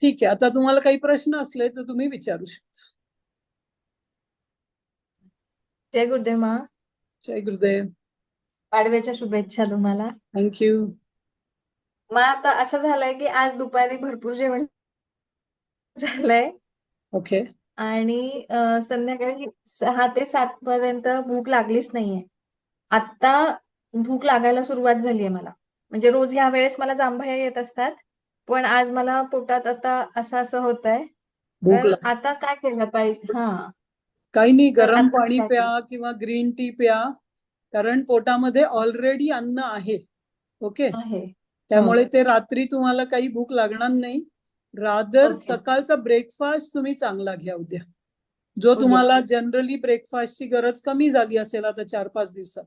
ठीक आहे. आता तुम्हाला काही प्रश्न असले तर तुम्ही विचारू शकता. जय गुरुदेव मा. जय गुरुदेव. पाडव्याच्या शुभेच्छा तुम्हाला. थँक्यू. मग आता असं झालंय की आज दुपारी भरपूर जेवण झालंय ओके, आणि संध्याकाळी 6 ते 7 पर्यंत भूक लागलीच नाहीये. आता भूक लागायला सुरुवात झालीये मला. म्हणजे रोज या वेळेस मला जांभया येत असतात, पण आज मला पोटात आता असं होत आहे. भूक तर आता काय केलं पाहिजे? काही नाही, तर गरम आता पाणी काय प्या किंवा ग्रीन टी प्या, कारण पोटामध्ये ऑलरेडी अन्न आहे. ओके, आहे? त्यामुळे ते रात्री तुम्हाला काही भूक लागणार नाही. Rather okay. सकाळचा ब्रेकफास्ट तुम्ही चांगला घ्या उद्या. जो उद्या. तुम्हाला जनरली ब्रेकफास्टची गरज कमी झाली असेल आता 4-5 दिवसात,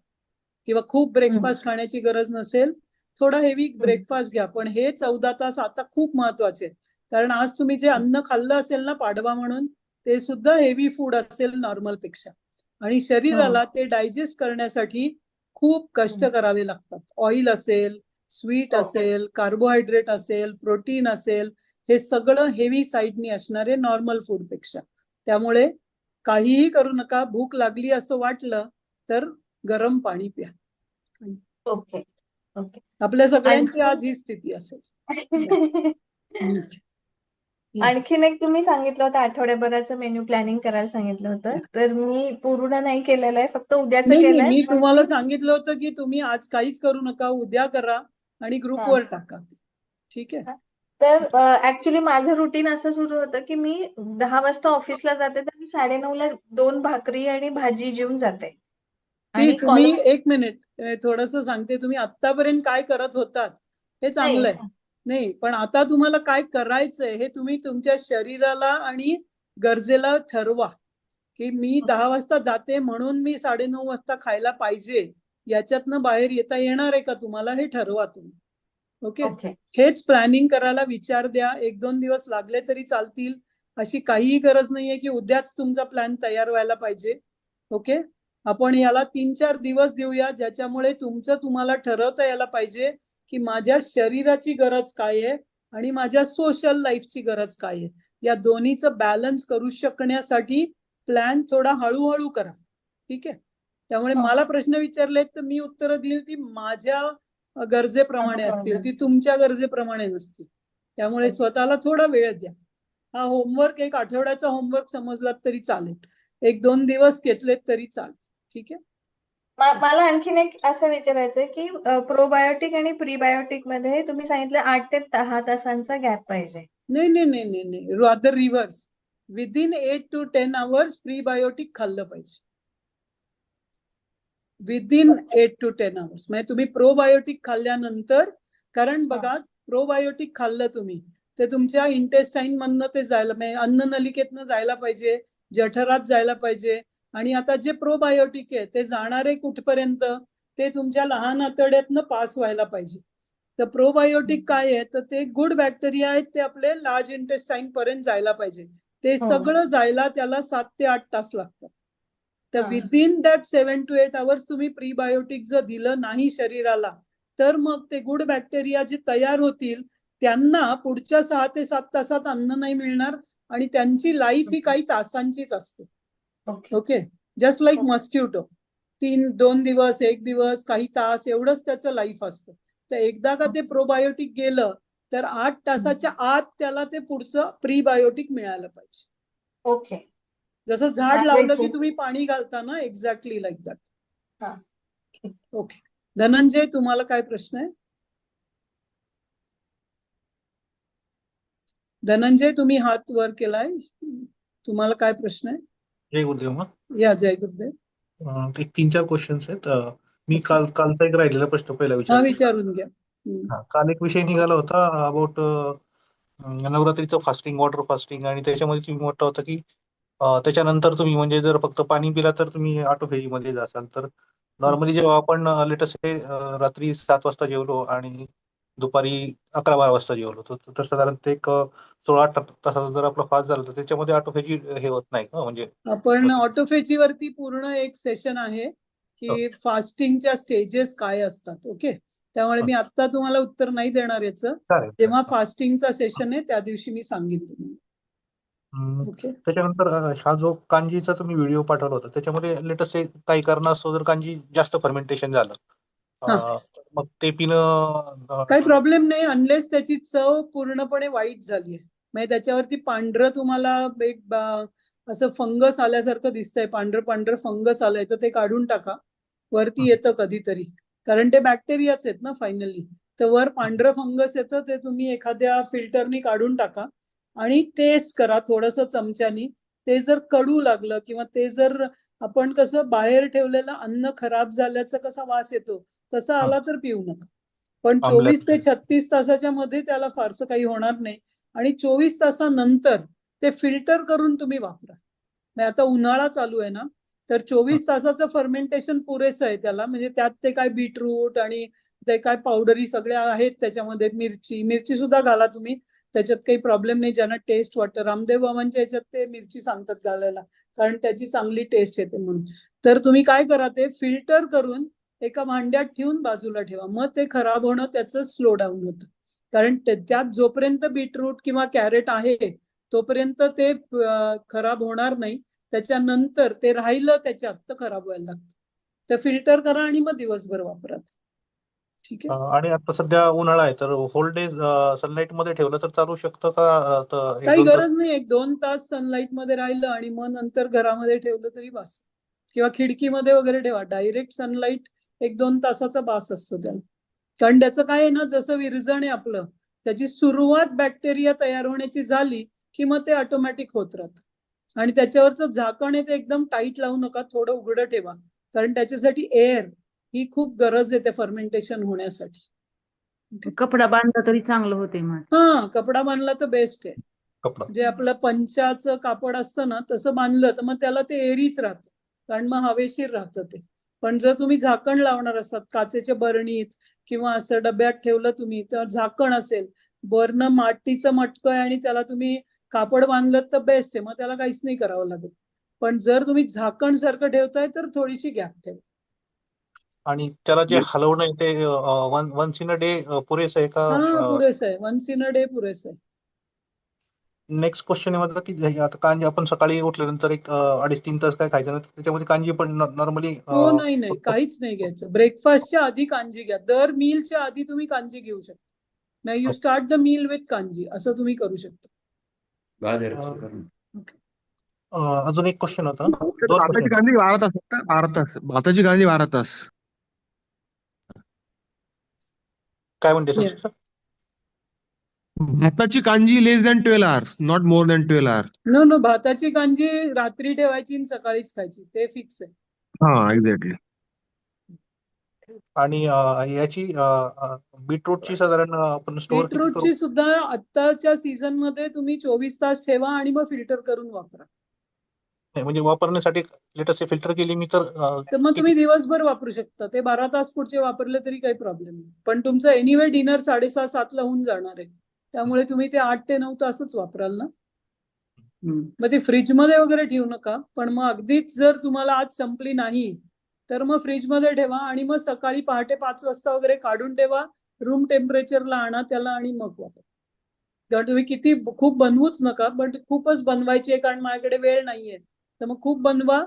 किंवा खूप ब्रेकफास्ट खाण्याची गरज नसेल, थोडा हेवी ब्रेकफास्ट घ्या. पण हे 14 तास आता खूप महत्वाचे, कारण आज तुम्ही जे अन्न खाल्लं असेल ना पाडवा म्हणून, ते सुद्धा हेवी फूड असेल नॉर्मल पेक्षा, आणि शरीराला ते डायजेस्ट करण्यासाठी खूप कष्ट करावे लागतात. ऑइल असेल, स्वीट असेल, कार्बोहायड्रेट असेल, प्रोटीन असेल, हे सगळं हेवी साईडनी असणारे नॉर्मल फूड पेक्षा. त्यामुळे काहीही करू नका. भूक लागली असं वाटलं तर गरम पाणी प्या. ओके. ओके. आपल्या सगळ्यांची आज ही स्थिती असेल. आणखीन एक तुम्ही सांगितलं होतं आठवड्याभराचं मेन्यू प्लॅनिंग करायला सांगितलं होतं, तर मी पूर्ण नाही केलेलं आहे, फक्त उद्याचं केलंय. मी तुम्हाला सांगितलं होतं की तुम्ही आज काहीच करू नका, उद्या करा आणि ग्रुपवर टाका. ठीक आहे. तर ऍक्च्युली माझं रुटीन असं सुरू होतं की मी 10 वाजता ऑफिसला जाते, तर मी 9:30ला 2 भाकरी आणि भाजी जेवून जाते. आणि तुम्ही एक मिनिट थोडस सांगते. तुम्ही आतापर्यंत काय करत होतात हे चांगलं आहे, नाही, पण आता तुम्हाला काय करायचंय हे तुम्ही तुमच्या शरीराला आणि गरजेला ठरवा. की मी 10 वाजता जाते म्हणून मी 9:30 वाजता खायला पाहिजे, याच्यातनं बाहेर येता येणार आहे का तुम्हाला, हे ठरवा तुम्ही. Okay, okay. हेच प्लॅनिंग करायला विचार द्या. 1-2 दिवस लागले तरी चालतील, अशी काहीही गरज नाहीये की उद्याच तुमचा प्लॅन तयार व्हायला पाहिजे. ओके, आपण याला 3-4 दिवस देऊया, ज्याच्यामुळे तुमचं तुम्हाला ठरवता यायला पाहिजे की माझ्या शरीराची गरज काय आहे आणि माझ्या सोशल लाईफची गरज काय आहे. या दोन्हीचं बॅलन्स करू शकण्यासाठी प्लॅन थोडा हळूहळू करा. ठीक आहे, त्यामुळे मला प्रश्न विचारलेत तर मी उत्तरं दिली ती माझ्या गरजेप्रमाणे असतील, ती तुमच्या गरजेप्रमाणे नसतील. त्यामुळे स्वतःला थोडा वेळ द्या. हा होमवर्क 1 आठवड्याचा होमवर्क समजलात तरी चालेल, 1-2 दिवस घेतलेत तरी चालेल. ठीक आहे. मला आणखीन एक असं विचारायचंय की प्रोबायोटिक आणि प्रीबायोटिक मध्ये तुम्ही सांगितलं 8 ते 10 तासांचा गॅप पाहिजे. नाही नाही नाही नाही नाही, rather reverse. Within 8 to 10 hours prebiotic खाल्लं पाहिजे. विदिन 8 to 10 hours म्हणजे तुम्ही प्रोबायोटिक खाल्ल्यानंतर, कारण बघा प्रोबायोटिक खाल्लं तुम्ही ते तुमच्या इंटेस्टाईन मधनं ते जायला, म्हणजे अन्न नलिकेतनं जायला पाहिजे, जठरात जायला पाहिजे. आणि आता जे प्रोबायोटिक आहे ते जाणारे कुठपर्यंत, ते तुमच्या लहान आतड्यातनं पास व्हायला पाहिजे. तर प्रोबायोटिक काय आहे तर ते गुड बॅक्टेरिया आहेत, ते आपले लार्ज इंटेस्टाईन पर्यंत जायला पाहिजे. ते सगळं जायला त्याला 7 ते 8 तास लागतात. तर विदिन दॅट 7 to 8 hours तुम्ही प्रीबायोटिक जर दिलं नाही शरीराला, तर मग ते गुड बॅक्टेरिया जे तयार होतील त्यांना पुढच्या 6 ते 7 तासात अन्न नाही मिळणार आणि त्यांची लाईफ ही काही तासांचीच असते. Okay, just like मस्क्युटो. 2 दिवस, 1 दिवस, काही तास एवढंच त्याचं लाईफ असतं. तर एकदा का ते प्रोबायोटिक गेलं तर 8 तासाच्या आत त्याला ते पुढचं प्रीबायोटिक मिळालं पाहिजे. ओके. जसं झाड लावलं की तुम्ही पाणी घालता ना, exactly like that. Okay, Dhananjay तुम्हाला काय प्रश्न आहे? धनंजय तुम्ही हात वर केलाय, तुम्हाला काय प्रश्न आहे? जय गुरुदेव. मग या, जय गुरुदेव. एक 3-4 क्वेश्चन्स आहेत. मी कालचा एक राहिलेला प्रश्न पहिला विचारून घ्या. काल एक विषय निघाला होता अबाउट नवरात्रीचं फास्टिंग, वॉटर फास्टिंग, आणि त्याच्यामध्ये तुम्ही म्हटलं होतं की त्याच्यानंतर तुम्ही म्हणजे जर फक्त पाणी पिला तर तुम्ही ऑटोफेजी मध्ये जासाल. तर नॉर्मली जेव्हा आपण लेटेस्ट रात्री 7 वाजता जेवलो आणि दुपारी 11-12 वाजता जेवलो, तर साधारणतः एक 16-18 तासाचा जर आपला फास्ट झाला तर त्याच्यामध्ये ऑटोफेजी हे होत नाही का? म्हणजे आपण ऑटोफेजी वरती पूर्ण एक सेशन आहे की फास्टिंगच्या स्टेजेस काय असतात. ओके, त्यामुळे मी आता तुम्हाला उत्तर नाही देणार याचं. जेव्हा फास्टिंगचा सेशन आहे त्या दिवशी मी सांगेन तुम्हाला. ओके, त्याच्यानंतर हा जो कांजीचा तुम्ही व्हिडिओ पाठवला होता त्याच्यामध्ये लेटेस्ट काही कारणास्तव जर कांजी जास्त फर्मेंटेशन झालं मग ते पिणं काही प्रॉब्लेम नाही, अनलेस त्याची चव पूर्णपणे वाईट झाली आहे. म्हणजे त्याच्यावरती पांढरं तुम्हाला एक असं फंगस आल्यासारखं दिसतंय, पांढरं फंगस आलंय, तर ते काढून टाका. वरती येतं कधीतरी, कारण ते बॅक्टेरियाच आहेत ना फायनली. तर वर पांढरं फंगस येतं, ते तुम्ही एखाद्या फिल्टरनी काढून टाका आणि टेस्ट करा थोडंसं चमच्यानी. ते जर कडू लागलं किंवा ते जर आपण कसं बाहेर ठेवलेलं अन्न खराब झाल्याचा कसा वास येतो तसा आला तर पिऊ नका. पण 24 ते 36 तासाच्या मध्ये त्याला फारसं काही होणार नाही. आणि 24 तासानंतर ते फिल्टर करून तुम्ही वापरा. आता उन्हाळा चालू आहे ना, तर 24 तासाचं फर्मेंटेशन पुरेसं आहे त्याला. म्हणजे त्यात ते काय बीटरूट आणि ते काय पावडरी सगळ्या आहेत त्याच्यामध्ये, मिरची सुद्धा घाला तुम्ही, त्याच्यात काही प्रॉब्लेम नाही. ज्यांना टेस्ट वाटतं, रामदेव बाबांच्या याच्यात ते मिरची सांगतात घालायला, कारण त्याची चांगली टेस्ट येते म्हणून. तर तुम्ही काय करा, ते फिल्टर करून एका भांड्यात ठेवून बाजूला ठेवा. मग ते खराब होणं त्याचं स्लो डाऊन होतं. कारण त्यात जोपर्यंत बीटरूट किंवा कॅरेट आहे तोपर्यंत ते खराब होणार नाही. त्याच्यानंतर ते राहिलं त्याच्यात तर खराब व्हायला लागतं. तर फिल्टर करा आणि मग दिवसभर वापरा. ठीक आहे. आणि आता सध्या उन्हाळा आहे तर होल डे सनलाईट मध्ये ठेवलं तर चालू शकतं का? काही गरज नाही, 1-2 तास सनलाईट मध्ये राहिलं आणि मग नंतर घरामध्ये ठेवलं तरी बास, किंवा खिडकीमध्ये वगैरे ठेवा. डायरेक्ट सनलाईट 1-2 तासाचा बास असतो त्याला. कारण त्याचं काय आहे ना, जसं विरजण आहे आपलं, त्याची सुरुवात बॅक्टेरिया तयार होण्याची झाली की मग ते ऑटोमॅटिक होत राहतं. आणि त्याच्यावरचं झाकण आहे ते एकदम टाईट लावू नका, थोडं उघडं ठेवा, कारण त्याच्यासाठी एअर ही खूप गरज आहे त्या फर्मेंटेशन होण्यासाठी. कपडा बांधला तरी चांगलं होते. मग कपडा बांधला तर बेस्ट आहे. जे आपलं पंचाचं कापड असतं ना तसं बांधलं तर मग त्याला ते एरीच राहतं, कारण मग हवेशीर राहतं ते. पण जर तुम्ही झाकण लावणार असाल काचेच्या बरणीत किंवा असं डब्यात ठेवलं तुम्ही तर झाकण असेल, वरनं मातीचं मटकं आहे आणि त्याला तुम्ही कापड बांधलं तर बेस्ट आहे, मग त्याला काहीच नाही करावं लागत. पण जर तुम्ही झाकण सारखं ठेवताय तर थोडीशी गॅप ठेवा. आणि त्याला जे हलवणं आहे ते वन्स इन अ डे पुरेसं आहे हा का? पुरेसं आहे, वन्स इन अ डे पुरेसं आहे. नेक्स्ट क्वेश्चन आहे माझा की आता कांजी आपण सकाळी उठल्यानंतर एक 2.5-3 तास काय खायचं नाही, त्याच्यामध्ये कांजी पण नॉर्मली हो नाही काहीच नाही घ्यायचं. ब्रेकफास्टच्या आधी कांजी घ्या, दर मीलच्या आधी तुम्ही कांजी घेऊ शकता. नाही you start the meal with kanji, असं तुम्ही करू शकता. ओके. अजून एक क्वेश्चन होता, तर 2 भाताची क्वेश्चन. कांजी 12 तास असतात, 12 तास भाताची कांजी 12 तास. काय म्हणते Yes. सर? भाताची कांजी less than 12 hours, not more than 12 hours. No भाताची कांजी रात्री ठेवायची आणि सकाळीच खायची, ते फिक्स आहे. हा एक्झॅक्टली. आणि याची बीटरूटची साधारण आपण स्टोअर किती करू? बीटरूटची सुद्धा आत्ताच्या सीझन मध्ये तुम्ही 24 तास ठेवा आणि मग फिल्टर करून वापरा. नाही, म्हणजे वापरण्यासाठी लेटेस्ट फिल्टर केली मी तर तर मग तुम्ही किती? दिवसभर वापरू शकता, ते 12 तास पुढचे वापरले तरी काही प्रॉब्लेम नाही. पण तुमचं एनिवे डिनर 6:30-7 ला होऊन जाणार आहे, त्यामुळे तुम्ही ते 8 ते 9 तासच वापराल ना. मग ती फ्रीजमध्ये वगैरे ठेवू नका, पण मग अगदीच जर तुम्हाला आज संपली नाही तर मग फ्रीजमध्ये ठेवा आणि मग सकाळी पहाटे 5 वाजता वगैरे काढून ठेवा, रूम टेम्परेचरला आणा त्याला आणि मग वापरा. तर तुम्ही किती खूप बनवूच नका, पण खूपच बनवायची आहे कारण माझ्याकडे वेळ नाहीये, तर मग खूप बनवा.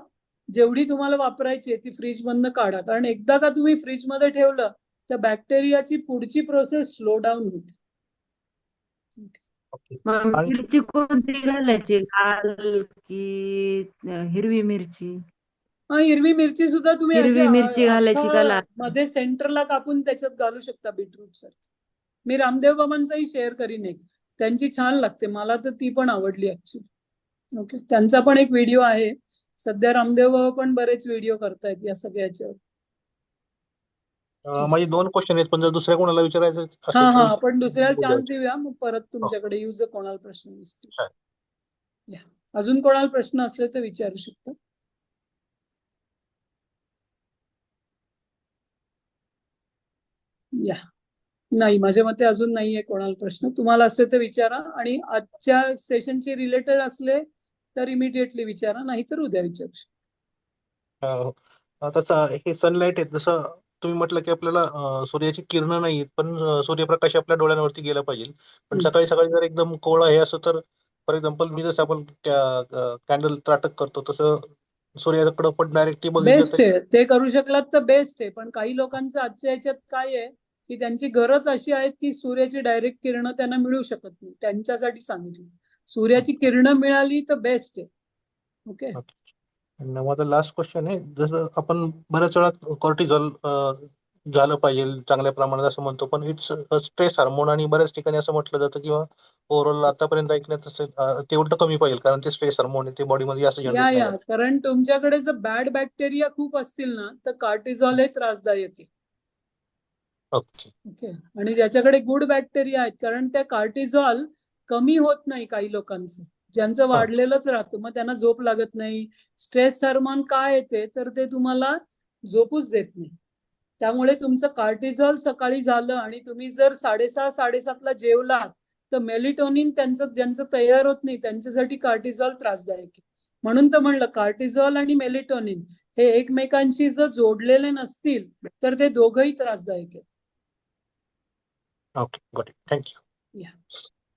जेवढी तुम्हाला वापरायची आहे ती फ्रीज मधनं काढा, कारण एकदा का तुम्ही फ्रीजमध्ये ठेवलं तर बॅक्टेरियाची पुढची प्रोसेस स्लो डाऊन होते. ओके. मग आणि मिरची कोणती घालायची, लाल की हिरवी मिरची? हा हिरवी मिरची सुद्धा तुम्ही अशी हिरवी मिरची घालायची का लाल? मध्ये सेंटरला कापून त्याच्यात घालू शकता बीटरूट सारखी. मी रामदेव बाबांचाही शेअर करीन एक, त्यांची छान लागते, मला तर ती पण आवडली ऍक्च्युली. ओके, त्यांचा पण एक व्हिडिओ आहे सध्या, रामदेव बाबा पण बरेच व्हिडिओ करतायत या सगळ्याच्यावर. माझे 2 क्वेश्चन आहेत, पण जर दुसऱ्या कोणाला विचारायचं हा असेल तर आपण दुसऱ्याला बोलूया. चान्स देऊया, मग परत हो, तुमच्याकडे येऊ जर कोणाला प्रश्न नसतील. चालेल. या. अजून कोणाला प्रश्न असले तर विचारू शकता. या नाही, माझ्या मते अजून नाहीये कोणाला प्रश्न. तुम्हाला असे तर विचारा, आणि आजच्या सेशनची रिलेटेड असले तर इमिडिएटली विचारा, नाही तर उद्या विचारू शकता. तसं हे सनलाईट आहे, जसं तुम्ही म्हटलं की आपल्याला सूर्याची किरणं नाही आहेत, पण सूर्यप्रकाश आपल्या डोळ्यांवरती गेला पाहिजे. पण सकाळी सकाळी जर एकदम कोवळा हे असं तर, फॉर एक्झाम्पल मी जसं आपण कॅन्डल त्राटक करतो तसं सूर्याकडे पण डायरेक्टली बघितलं बेस्ट तर आहे, ते करू शकलात तर बेस्ट आहे. पण काही लोकांचं आजच्या याच्यात काय आहे की त्यांची गरज अशी आहे की सूर्याची डायरेक्ट किरणं त्यांना मिळू शकत नाही, त्यांच्यासाठी सांगितलं. सूर्याची किरणं मिळाली तर बेस्ट आहे. ओके. आणि माझा लास्ट क्वेश्चन आहे, जसं आपण बऱ्याच वेळा कॉर्टिझॉल झालं पाहिजे चांगल्या प्रमाणात असं म्हणतो, पण इट्स स्ट्रेस हार्मोन, आणि बऱ्याच ठिकाणी असं म्हटलं जातं किंवा ओव्हरऑल आतापर्यंत ऐकण्यात असेल ते उलट कमी पाहिजे, कारण ते स्ट्रेस हार्मोन आहे, ते बॉडीमध्ये असं जनरेट नाही होत. कारण तुमच्याकडे जर बॅड बॅक्टेरिया खूप असतील ना तर कार्टिझॉल हे त्रासदायक आहे. ओके. ओके. आणि ज्याच्याकडे गुड बॅक्टेरिया आहेत, कारण त्या कार्टिझॉल कमी होत नाही काही लोकांचं, ज्यांचं वाढलेलंच राहतं, मग त्यांना झोप लागत नाही. स्ट्रेस हार्मोन काय येते तर ते तुम्हाला झोपूच देत नाही. त्यामुळे तुमचं कार्टिझॉल सकाळी झालं आणि तुम्ही जर 6:30-7:30ला जेवलात तर मेलिटोनिन ज्यांचं तयार होत नाही त्यांच्यासाठी कार्टिझॉल त्रासदायक आहे. म्हणून तर म्हणलं कार्टिझॉल आणि मेलिटोनिन हे एकमेकांशी जर जोडलेले नसतील तर ते दोघंही त्रासदायक आहेत. Okay, got it, thank you. या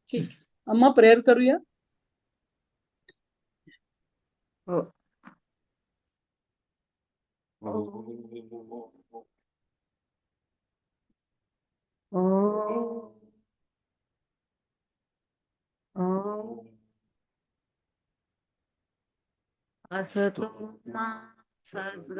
ठीक. अम्मा प्रेयर करूया. हो. असतो मा सद्गमया